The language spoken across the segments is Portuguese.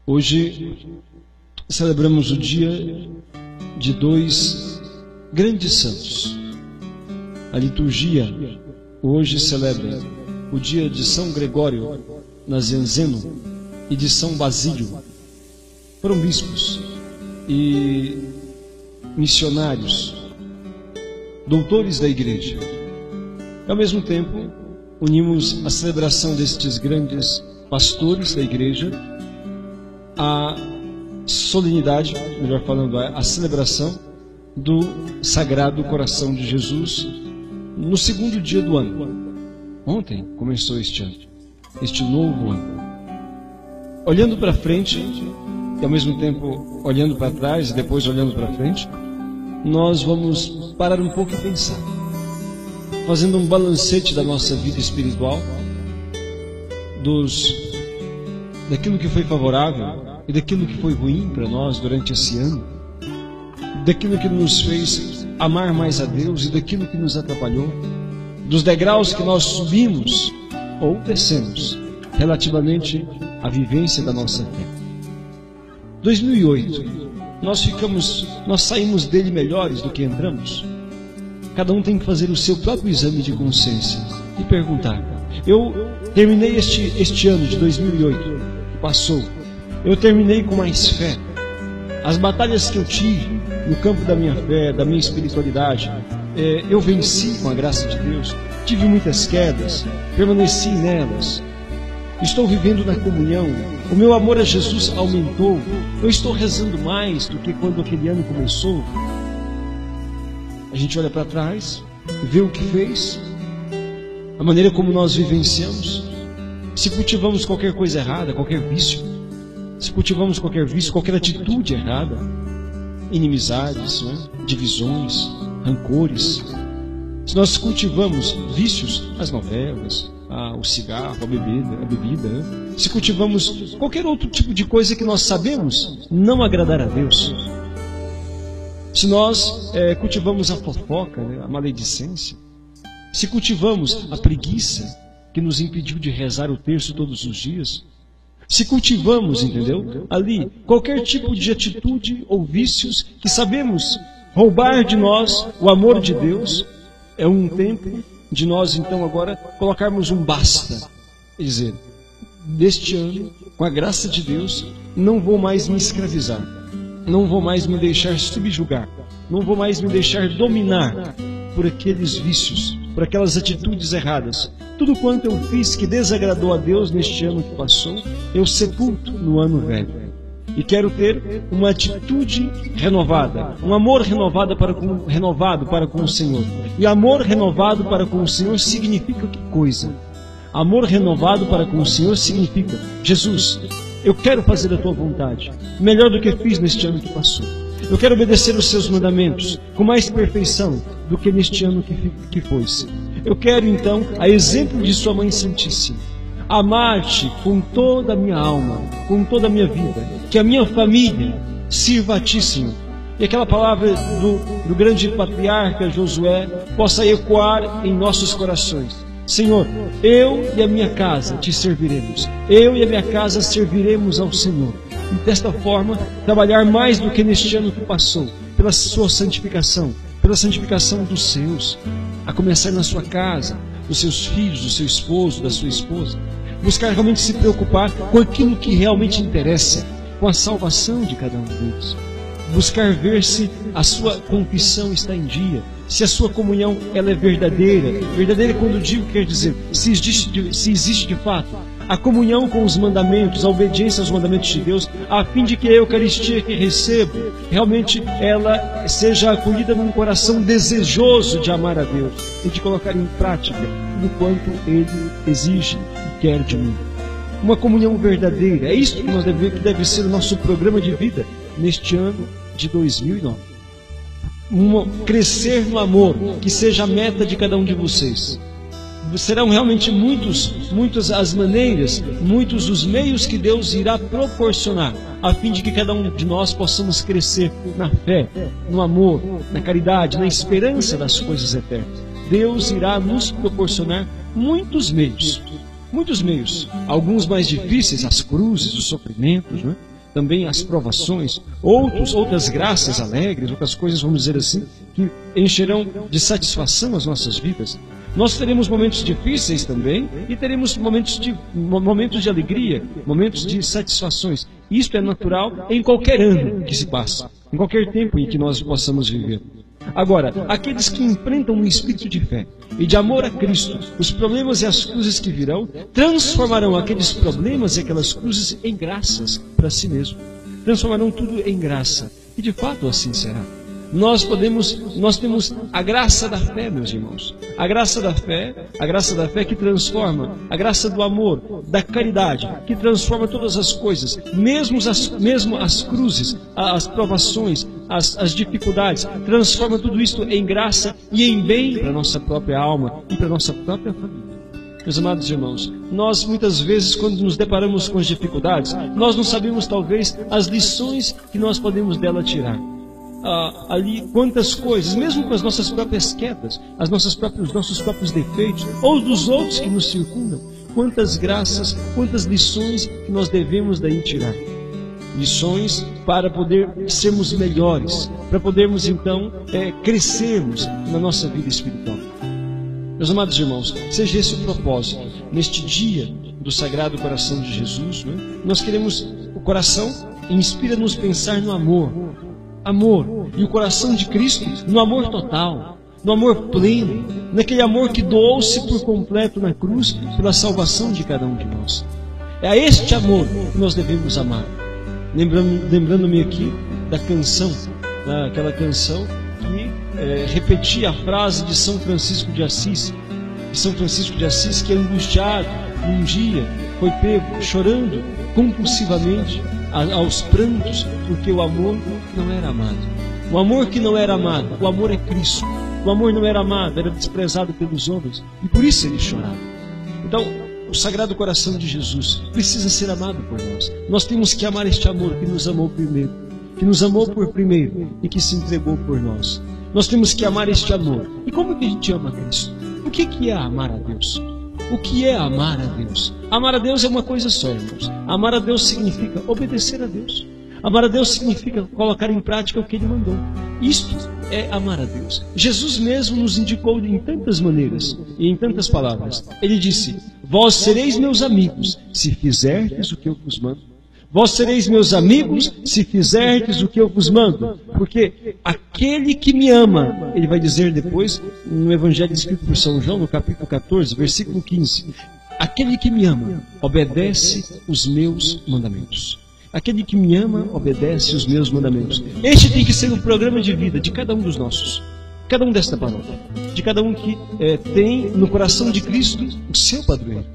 Hoje celebramos o dia de dois grandes santos. A liturgia hoje celebra o dia de São Gregório Nazianzeno e de São Basílio. Foram bispos e missionários, doutores da Igreja. E, ao mesmo tempo, unimos a celebração destes grandes pastores da Igreja à solenidade, melhor falando, a celebração do Sagrado Coração de Jesus no segundo dia do ano. Ontem começou este ano, este novo ano. Olhando para frente e ao mesmo tempo olhando para trás e depois olhando para frente, nós vamos parar um pouco e pensar, fazendo um balancete da nossa vida espiritual, daquilo que foi favorável e daquilo que foi ruim para nós durante esse ano, daquilo que nos fez amar mais a Deus e daquilo que nos atrapalhou, dos degraus que nós subimos ou descemos relativamente à vivência da nossa fé. 2008, nós saímos dele melhores do que entramos. Cada um tem que fazer o seu próprio exame de consciência e perguntar: eu terminei este ano de 2008 que passou, eu terminei com mais fé? As batalhas que eu tive no campo da minha fé, da minha espiritualidade, eu venci com a graça de Deus. Tive muitas quedas, permaneci nelas. Estou vivendo na comunhão. O meu amor a Jesus aumentou. Eu estou rezando mais do que quando aquele ano começou. A gente olha para trás, vê o que fez, a maneira como nós vivenciamos. Se cultivamos qualquer coisa errada, qualquer vício, se cultivamos qualquer vício, qualquer atitude errada, inimizades, divisões, rancores, se nós cultivamos vícios, as novelas, o cigarro, a bebida, se cultivamos qualquer outro tipo de coisa que nós sabemos não agradar a Deus, se nós cultivamos a fofoca, a maledicência, se cultivamos a preguiça que nos impediu de rezar o terço todos os dias, se cultivamos, entendeu? Ali, qualquer tipo de atitude ou vícios que sabemos roubar de nós o amor de Deus, é um tempo de nós, então, agora, colocarmos um basta. Quer dizer, deste ano, com a graça de Deus, não vou mais me escravizar, não vou mais me deixar subjugar, não vou mais me deixar dominar por aqueles vícios, por aquelas atitudes erradas. Tudo quanto eu fiz que desagradou a Deus neste ano que passou, eu sepulto no ano velho. E quero ter uma atitude renovada, um amor renovado para com o Senhor. E amor renovado para com o Senhor significa que coisa? Amor renovado para com o Senhor significa: Jesus, eu quero fazer a Tua vontade, melhor do que fiz neste ano que passou. Eu quero obedecer os Seus mandamentos com mais perfeição do que neste ano que foi-se. Eu quero, então, a exemplo de Sua Mãe Santíssima, amar-te com toda a minha alma, com toda a minha vida, que a minha família sirva a Ti, Senhor. E aquela palavra do grande patriarca Josué possa ecoar em nossos corações. Senhor, eu e a minha casa Te serviremos. Eu e a minha casa serviremos ao Senhor. E desta forma, trabalhar mais do que neste ano que passou, pela sua santificação, pela santificação dos seus, a começar na sua casa, dos seus filhos, do seu esposo, da sua esposa. Buscar realmente se preocupar com aquilo que realmente interessa, com a salvação de cada um deles. Buscar ver se a sua confissão está em dia, se a sua comunhão ela é verdadeira. Verdadeira, quando digo, quer dizer, se existe de fato a comunhão com os mandamentos, a obediência aos mandamentos de Deus, a fim de que a Eucaristia que recebo, realmente ela seja acolhida num coração desejoso de amar a Deus e de colocar em prática tudo quanto Ele exige e quer de mim. Uma comunhão verdadeira, é isso que deve ser o nosso programa de vida neste ano de 2009. Crescer no amor, que seja a meta de cada um de vocês. Serão realmente muitas as maneiras, muitos os meios que Deus irá proporcionar, a fim de que cada um de nós possamos crescer na fé, no amor, na caridade, na esperança das coisas eternas. Deus irá nos proporcionar muitos meios, alguns mais difíceis, as cruzes, os sofrimentos, também as provações, outras graças alegres, outras coisas, vamos dizer assim, que encherão de satisfação as nossas vidas. Nós teremos momentos difíceis também e teremos momentos de alegria, momentos de satisfações. Isto é natural em qualquer ano que se passa, em qualquer tempo em que nós possamos viver. Agora, aqueles que enfrentam um espírito de fé e de amor a Cristo, os problemas e as cruzes que virão, transformarão aqueles problemas e aquelas cruzes em graças para si mesmo. Transformarão tudo em graça. E de fato assim será. Nós temos a graça da fé, meus irmãos. A graça da fé que transforma, a graça do amor, da caridade, que transforma todas as coisas, mesmo as cruzes, as provações, as dificuldades, transforma tudo isto em graça e em bem para a nossa própria alma e para a nossa própria família. Meus amados irmãos, nós muitas vezes, quando nos deparamos com as dificuldades, nós não sabemos talvez as lições que nós podemos dela tirar. Ali quantas coisas, mesmo com as nossas próprias quedas, os nossos próprios defeitos, ou dos outros que nos circundam, quantas graças, quantas lições que nós devemos daí tirar. Lições para poder sermos melhores, para podermos então crescermos na nossa vida espiritual. Meus amados irmãos, seja esse o propósito, neste dia do Sagrado Coração de Jesus, né? Nós queremos, o coração inspira-nos pensar no amor, e o coração de Cristo no amor total, no amor pleno, naquele amor que doou-se por completo na cruz pela salvação de cada um de nós. É a este amor que nós devemos amar. Lembrando-me aqui da canção, aquela canção que repetia a frase de São Francisco de Assis. São Francisco de Assis, que angustiado um dia foi pego chorando compulsivamente aos prantos, porque o amor não era amado. O amor que não era amado, o amor é Cristo. O amor não era amado, era desprezado pelos homens, e por isso ele chorava. Então, o Sagrado Coração de Jesus precisa ser amado por nós. Nós temos que amar este amor que nos amou primeiro, que nos amou por primeiro e que se entregou por nós. Nós temos que amar este amor. E como que a gente ama Cristo? O que é amar a Deus? O que é amar a Deus? Amar a Deus é uma coisa só, irmãos. Amar a Deus significa obedecer a Deus. Amar a Deus significa colocar em prática o que Ele mandou. Isto é amar a Deus. Jesus mesmo nos indicou em tantas maneiras e em tantas palavras. Ele disse: vós sereis meus amigos, se fizerdes o que eu vos mando. Vós sereis meus amigos, se fizerdes o que eu vos mando. Porque aquele que me ama, ele vai dizer depois, no Evangelho escrito por São João, no capítulo 14, versículo 15. Aquele que me ama, obedece os meus mandamentos. Aquele que me ama, obedece os meus mandamentos. Este tem que ser o programa de vida de cada um dos nossos. Cada um desta paróquia. De cada um que tem no coração de Cristo o seu padroeiro,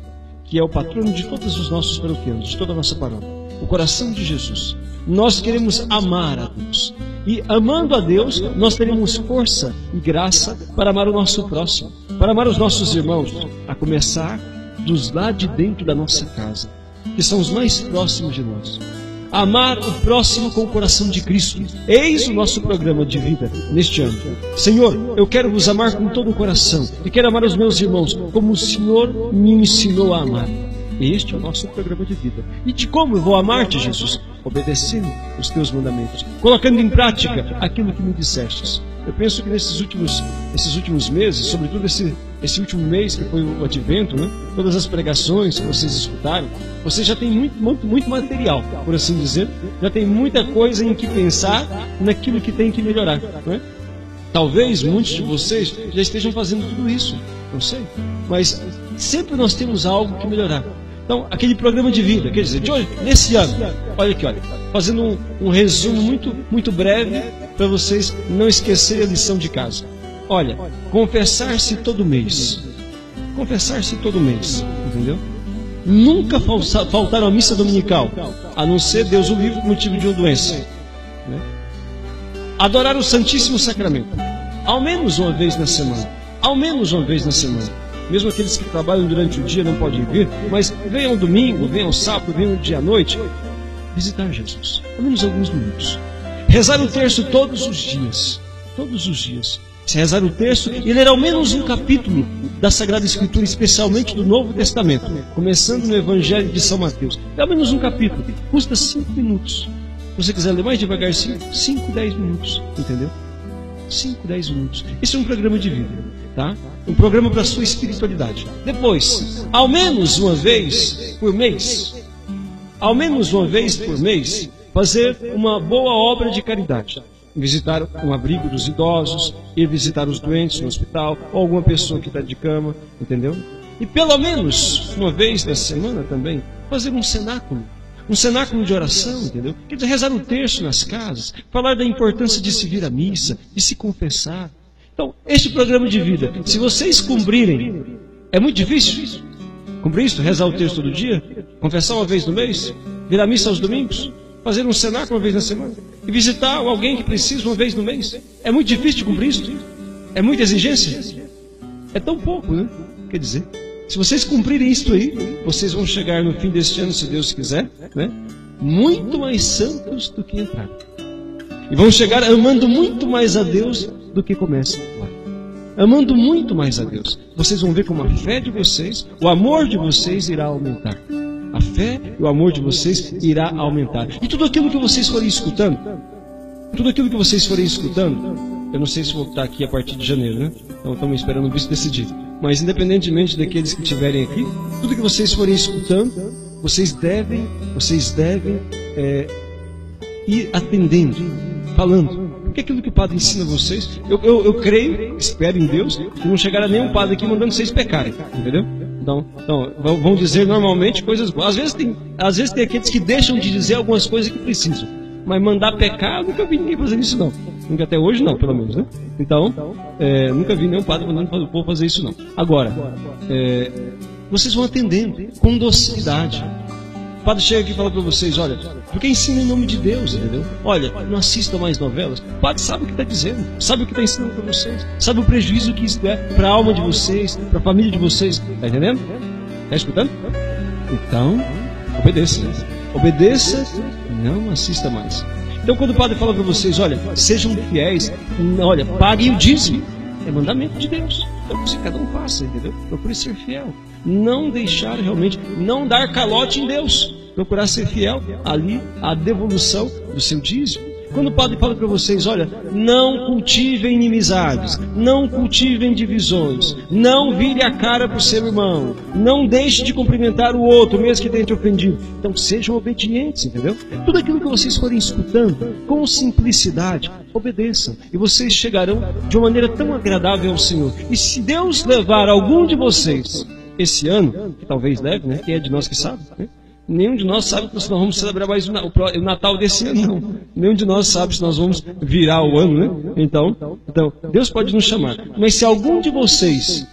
que é o patrono de todos os nossos paroquianos, de toda a nossa paróquia. O coração de Jesus. Nós queremos amar a Deus. E amando a Deus, nós teremos força e graça para amar o nosso próximo, para amar os nossos irmãos, a começar dos lá de dentro da nossa casa, que são os mais próximos de nós. Amar o próximo com o coração de Cristo. Eis o nosso programa de vida neste ano. Senhor, eu quero vos amar com todo o coração e quero amar os meus irmãos como o Senhor me ensinou a amar. Este é o nosso programa de vida. E de como eu vou amar-te, Jesus? Obedecendo os teus mandamentos, colocando em prática aquilo que me dissestes. Eu penso que nesses últimos meses, sobretudo esse último mês que foi o Advento, né? Todas as pregações que vocês escutaram, vocês já têm muito material, por assim dizer, já tem muita coisa em que pensar naquilo que tem que melhorar, não é? Talvez muitos de vocês já estejam fazendo tudo isso, não sei, mas sempre nós temos algo que melhorar. Então, aquele programa de vida, quer dizer, de hoje, nesse ano, olha aqui, fazendo um resumo muito breve para vocês não esquecerem a lição de casa. Olha, confessar-se todo mês. Confessar-se todo mês, entendeu? Nunca faltar a missa dominical, a não ser Deus o livre por motivo de uma doença. Né? Adorar o Santíssimo Sacramento, ao menos uma vez na semana. Ao menos uma vez na semana. Mesmo aqueles que trabalham durante o dia não podem vir, mas venham domingo, venham sábado, venham dia à noite, visitar Jesus, ao menos alguns minutos. Rezar o terço todos os dias, Se rezar o terço e ler ao menos um capítulo da Sagrada Escritura, especialmente do Novo Testamento, começando no Evangelho de São Mateus. Ao menos um capítulo. Custa 5 minutos. Se você quiser ler mais devagarzinho, 5, 10 minutos. Entendeu? 5, 10 minutos. Esse é um programa de vida, tá? Um programa para a sua espiritualidade. Depois, ao menos uma vez por mês, fazer uma boa obra de caridade. Visitar um abrigo dos idosos, ir visitar os doentes no hospital, ou alguma pessoa que está de cama, entendeu? E pelo menos uma vez na semana também, fazer um cenáculo de oração, entendeu? Quer dizer, rezar o terço nas casas, falar da importância de se vir à missa, de se confessar. Então, este programa de vida, se vocês cumprirem, é muito difícil cumprir isso, rezar o terço todo dia, confessar uma vez no mês, vir à missa aos domingos, fazer um cenáculo uma vez na semana, e visitar alguém que precisa uma vez no mês. É muito difícil de cumprir isso? É muita exigência? É tão pouco, né? Quer dizer, se vocês cumprirem isso aí, vocês vão chegar no fim deste ano, se Deus quiser, né? Muito mais santos do que entraram. E vão chegar amando muito mais a Deus do que começam lá. Amando muito mais a Deus. Vocês vão ver como a fé de vocês, o amor de vocês irá aumentar. A fé e o amor de vocês irá aumentar. E tudo aquilo que vocês forem escutando, eu não sei se vou estar aqui a partir de janeiro, né? Então estamos esperando o bispo decidir. Mas independentemente daqueles que estiverem aqui, tudo que vocês forem escutando, vocês devem ir atendendo, falando. Porque aquilo que o padre ensina a vocês, eu creio, espero em Deus, que não chegará nenhum padre aqui mandando vocês pecarem, entendeu? Então, vão dizer normalmente coisas boas. Às vezes tem aqueles que deixam de dizer algumas coisas que precisam. Mas mandar pecar, nunca vi ninguém fazer isso não. Nunca, até hoje não, pelo menos, né? Então, nunca vi nenhum padre mandando o povo fazer isso não. Agora, vocês vão atendendo com docilidade. O padre chega aqui e fala para vocês, olha, porque ensina em nome de Deus, entendeu? Olha, não assistam mais novelas. O padre sabe o que está dizendo, sabe o que está ensinando para vocês, sabe o prejuízo que isso é para a alma de vocês, para a família de vocês. Está entendendo? Está escutando? Então, obedeça, não assista mais. Então quando o padre fala para vocês, olha, sejam fiéis, olha, paguem o dízimo, é mandamento de Deus. Então que cada um faça, entendeu? Procure ser fiel. Não deixar realmente, não dar calote em Deus. Procurar ser fiel ali à devolução do seu dízimo. Quando o padre fala para vocês, olha, não cultivem inimizades, não cultivem divisões, não vire a cara para o seu irmão, não deixe de cumprimentar o outro, mesmo que tenha te ofendido. Então sejam obedientes, entendeu? Tudo aquilo que vocês forem escutando, com simplicidade, obedeçam. E vocês chegarão de uma maneira tão agradável ao Senhor. E se Deus levar algum de vocês esse ano, que talvez leve, né? Quem é de nós que sabe, né? Nenhum de nós sabe que nós vamos celebrar mais o Natal desse ano, não. Nenhum de nós sabe se nós vamos virar o ano, né? Então, Deus pode nos chamar. Mas se algum de vocês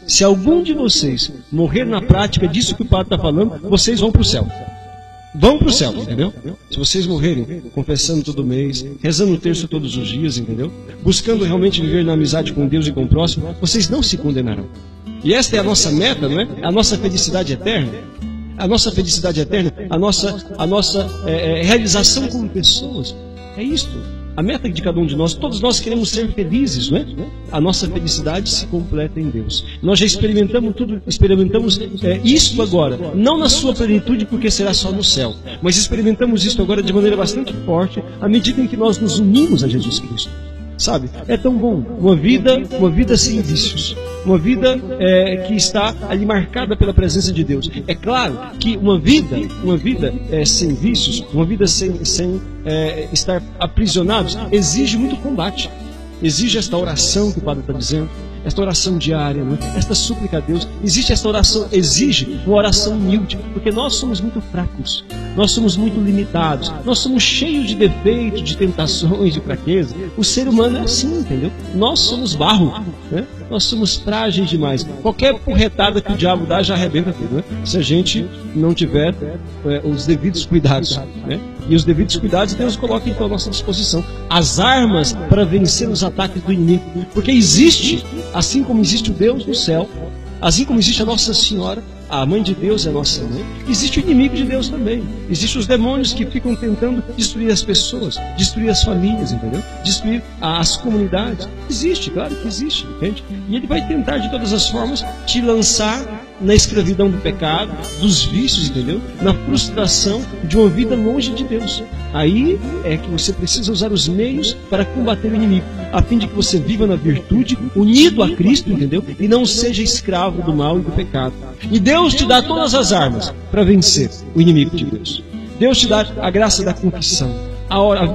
morrer na prática disso que o padre está falando, vocês vão para o céu. Vão para o céu, entendeu? Se vocês morrerem confessando todo mês, rezando o terço todos os dias, entendeu? Buscando realmente viver na amizade com Deus e com o próximo, vocês não se condenarão. E esta é a nossa meta, não é? A nossa felicidade eterna. A nossa felicidade eterna, a nossa realização como pessoas. É isto. A meta de cada um de nós, todos nós queremos ser felizes, não é? A nossa felicidade se completa em Deus. Nós já experimentamos isto agora, não na sua plenitude, porque será só no céu, mas experimentamos isto agora de maneira bastante forte, à medida em que nós nos unimos a Jesus Cristo. Sabe? É tão bom. Uma vida sem vícios. Uma vida que está ali marcada pela presença de Deus. É claro que uma vida sem vícios, uma vida sem estar aprisionados, exige muito combate. Exige esta oração que o padre está dizendo, esta oração diária, né? Esta súplica a Deus. Exige uma oração humilde, porque nós somos muito fracos, nós somos muito limitados, nós somos cheios de defeitos, de tentações, de fraqueza. O ser humano é assim, entendeu? Nós somos barro, né? Nós somos frágeis demais. Qualquer porretada que o diabo dá já arrebenta tudo, né? Se a gente não tiver os devidos cuidados, né? E os devidos cuidados Deus coloca então à nossa disposição as armas para vencer os ataques do inimigo, porque existe, assim como existe o Deus do céu, assim como existe a Nossa Senhora, a mãe de Deus é a nossa mãe, existe o inimigo de Deus também. Existem os demônios que ficam tentando destruir as pessoas, destruir as famílias, entendeu? Destruir as comunidades. Existe, claro que existe, entende? E ele vai tentar de todas as formas te lançar na escravidão do pecado, dos vícios, entendeu? Na frustração de uma vida longe de Deus. Aí é que você precisa usar os meios para combater o inimigo, a fim de que você viva na virtude, unido a Cristo, entendeu? E não seja escravo do mal e do pecado. E Deus te dá todas as armas para vencer o inimigo de Deus. Deus te dá a graça da confissão,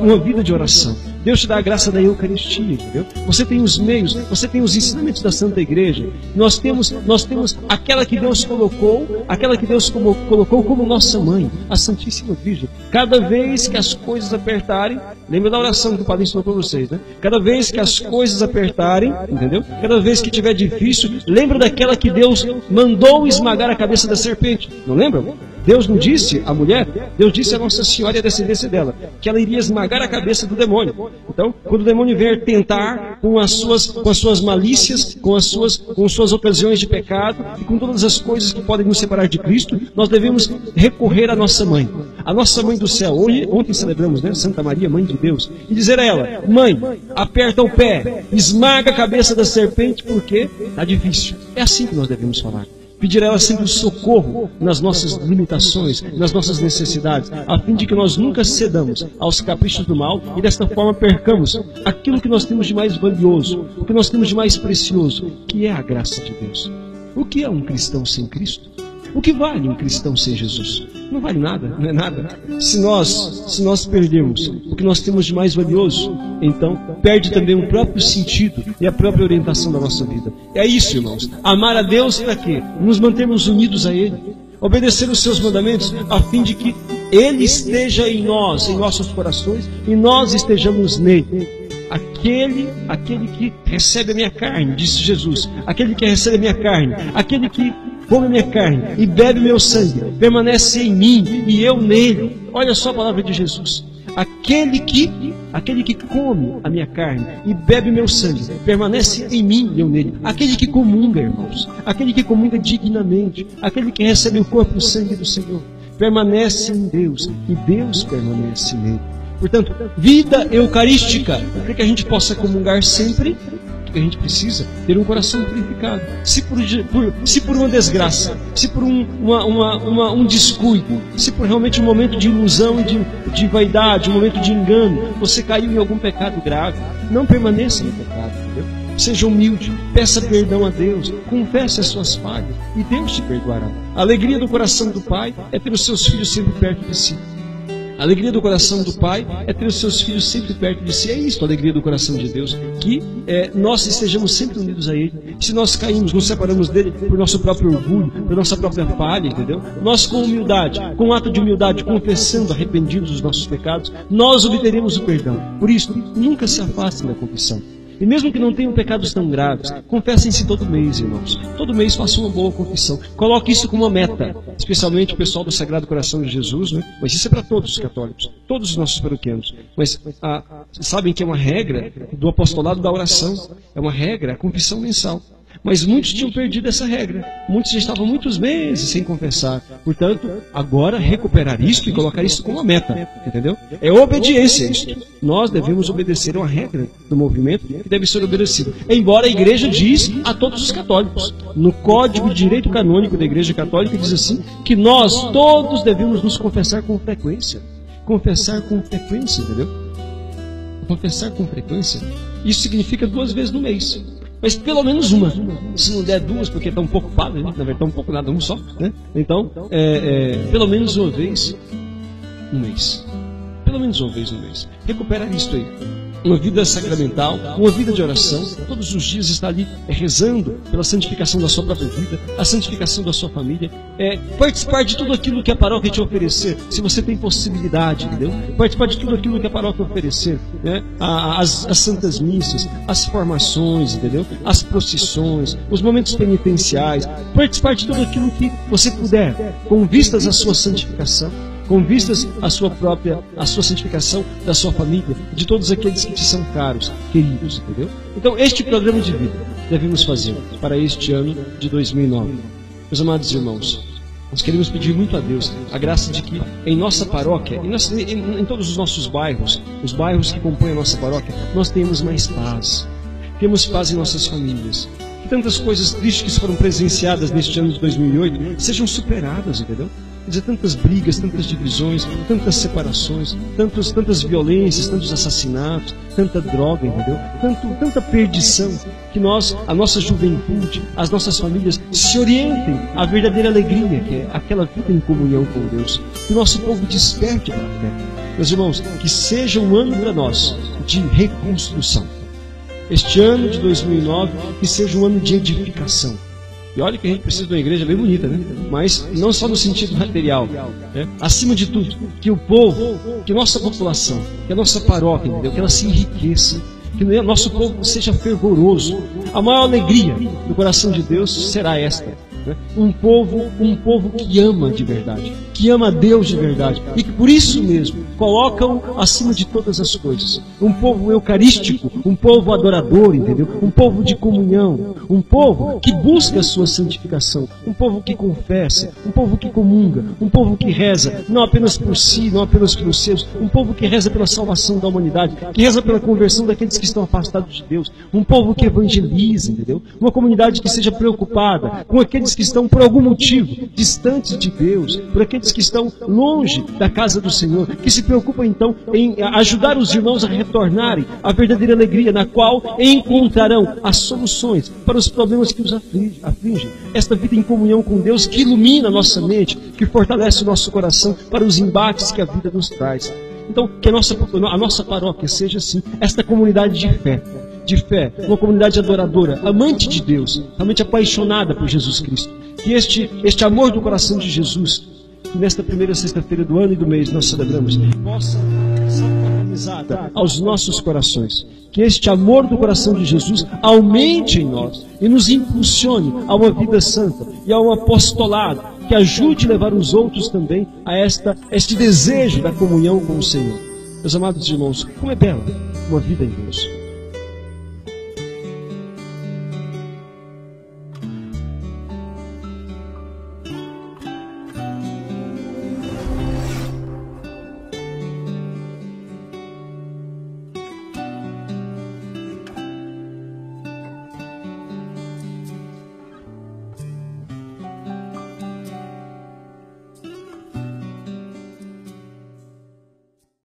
uma vida de oração. Deus te dá a graça da Eucaristia, entendeu? Você tem os meios, você tem os ensinamentos da Santa Igreja. Nós temos aquela que Deus colocou como nossa mãe, a Santíssima Virgem. Cada vez que as coisas apertarem, lembra da oração que o Padre ensinou para vocês, né? Cada vez que as coisas apertarem, entendeu? Cada vez que tiver difícil, lembra daquela que Deus mandou esmagar a cabeça da serpente. Não lembra? Deus não disse à mulher, Deus disse a Nossa Senhora e a descendência dela, que ela iria esmagar a cabeça do demônio. Então, quando o demônio vier tentar com as suas malícias, com as suas ocasiões de pecado e com todas as coisas que podem nos separar de Cristo, nós devemos recorrer à nossa mãe. A nossa mãe do céu. Ontem celebramos, né? Santa Maria, Mãe de Deus. E dizer a ela, mãe, aperta o pé, esmaga a cabeça da serpente, porque está difícil. É assim que nós devemos falar. Pedir a ela sempre socorro nas nossas limitações, nas nossas necessidades, a fim de que nós nunca cedamos aos caprichos do mal e desta forma percamos aquilo que nós temos de mais valioso, o que nós temos de mais precioso, que é a graça de Deus. O que é um cristão sem Cristo? O que vale um cristão sem Jesus? Não vale nada, não é nada. Se nós perdermos o que nós temos de mais valioso, então perde também o próprio sentido e a própria orientação da nossa vida. É isso, irmãos. Amar a Deus para quê? Nos mantermos unidos a Ele. Obedecer os seus mandamentos a fim de que Ele esteja em nós, em nossos corações, e nós estejamos nele. Aquele que recebe a minha carne, disse Jesus, aquele que recebe a minha carne, aquele que come a minha carne e bebe o meu sangue, permanece em mim e eu nele. Olha só a palavra de Jesus. Aquele que come a minha carne e bebe o meu sangue, permanece em mim e eu nele. Aquele que comunga, irmãos, aquele que comunga dignamente, aquele que recebe o corpo e o sangue do Senhor, permanece em Deus e Deus permanece nele. Portanto, vida eucarística, para que a gente possa comungar sempre, que a gente precisa ter um coração purificado. Se por uma desgraça, se por um descuido, se por realmente um momento de ilusão e de vaidade, um momento de engano, você caiu em algum pecado grave, não permaneça no pecado, entendeu? Seja humilde, peça perdão a Deus, confesse as suas falhas e Deus te perdoará. A alegria do coração do Pai é ter os seus filhos sempre perto de si. A alegria do coração do Pai é ter os seus filhos sempre perto de si. É isso a alegria do coração de Deus. Que nós estejamos sempre unidos a Ele. Se nós caímos, nos separamos dEle por nosso próprio orgulho, por nossa própria falha, entendeu? Nós com humildade, com um ato de humildade, confessando, arrependidos dos nossos pecados, nós obteremos o perdão. Por isso, nunca se afastem da confissão. E mesmo que não tenham pecados tão graves, confessem-se todo mês, irmãos. Todo mês façam uma boa confissão. Coloque isso como uma meta, especialmente o pessoal do Sagrado Coração de Jesus, né? Mas isso é para todos os católicos, todos os nossos paroquianos. Mas sabem que é uma regra do apostolado da oração, é uma regra, a confissão mensal. Mas muitos tinham perdido essa regra. Muitos já estavam muitos meses sem confessar. Portanto, agora recuperar isto e colocar isso como uma meta. Entendeu? É obediência isto. Nós devemos obedecer a uma regra do movimento que deve ser obedecida. Embora a Igreja diz a todos os católicos. No Código de Direito Canônico da Igreja Católica diz assim, que nós todos devemos nos confessar com frequência. Confessar com frequência, entendeu? Confessar com frequência. Isso significa 2 vezes no mês. Mas pelo menos uma. Se não der 2, porque está um pouco padre, né? Na verdade está um pouco nada, um só, né? Então, pelo menos uma vez no mês. Pelo menos uma vez no mês. Recuperar isto aí. Uma vida sacramental, uma vida de oração, todos os dias está ali rezando pela santificação da sua própria vida, a santificação da sua família, participar de tudo aquilo que a paróquia te oferecer, se você tem possibilidade, entendeu? Participar de tudo aquilo que a paróquia oferecer, né? As santas missas, as formações, entendeu? As procissões, os momentos penitenciais, participar de tudo aquilo que você puder, com vistas à sua santificação, com vistas à sua santificação da sua família, de todos aqueles que te são caros, queridos, entendeu? Então, este programa de vida devemos fazer para este ano de 2009. Meus amados irmãos, nós queremos pedir muito a Deus a graça de que em nossa paróquia, em todos os nossos bairros, os bairros que compõem a nossa paróquia, nós tenhamos mais paz. Temos paz em nossas famílias. Que tantas coisas tristes que foram presenciadas neste ano de 2008 sejam superadas, entendeu? Quer dizer, tantas brigas, tantas divisões, tantas separações, tantas violências, tantos assassinatos, tanta droga, entendeu? Tanta perdição, que a nossa juventude, as nossas famílias se orientem à verdadeira alegria, que é aquela vida em comunhão com Deus. Que o nosso povo desperte para a fé. Meus irmãos, que seja um ano para nós de reconstrução. Este ano de 2009, que seja um ano de edificação. E olha que a gente precisa de uma igreja bem bonita, né? Mas não só no sentido material, né? Acima de tudo, que o povo, que nossa população, que a nossa paróquia, entendeu? Que ela se enriqueça, que o nosso povo seja fervoroso. A maior alegria do coração de Deus será esta, né? Um povo que ama de verdade, que ama a Deus de verdade e que por isso mesmo coloca-o acima de todas as coisas. Um povo eucarístico, um povo adorador, entendeu? Um povo de comunhão, um povo que busca a sua santificação, um povo que confessa, um povo que comunga, um povo que reza, não apenas por si, não apenas pelos seus, um povo que reza pela salvação da humanidade, que reza pela conversão daqueles que estão afastados de Deus, um povo que evangeliza, entendeu? Uma comunidade que seja preocupada com aqueles que estão por algum motivo distantes de Deus, por aqueles que estão longe da casa do Senhor, que se preocupa então em ajudar os irmãos a retornarem à verdadeira alegria, na qual encontrarão as soluções para os problemas que os afligem. Esta vida em comunhão com Deus que ilumina a nossa mente, que fortalece o nosso coração para os embates que a vida nos traz. Então, que a nossa paróquia seja assim, esta comunidade de fé, uma comunidade adoradora, amante de Deus, realmente apaixonada por Jesus Cristo. Que este amor do coração de Jesus, que nesta primeira sexta-feira do ano e do mês nós celebramos, possa ser canalizada aos nossos corações. Que este amor do coração de Jesus aumente em nós e nos impulsione a uma vida santa e a um apostolado que ajude a levar os outros também a este desejo da comunhão com o Senhor. Meus amados irmãos, como é bela uma vida em Deus.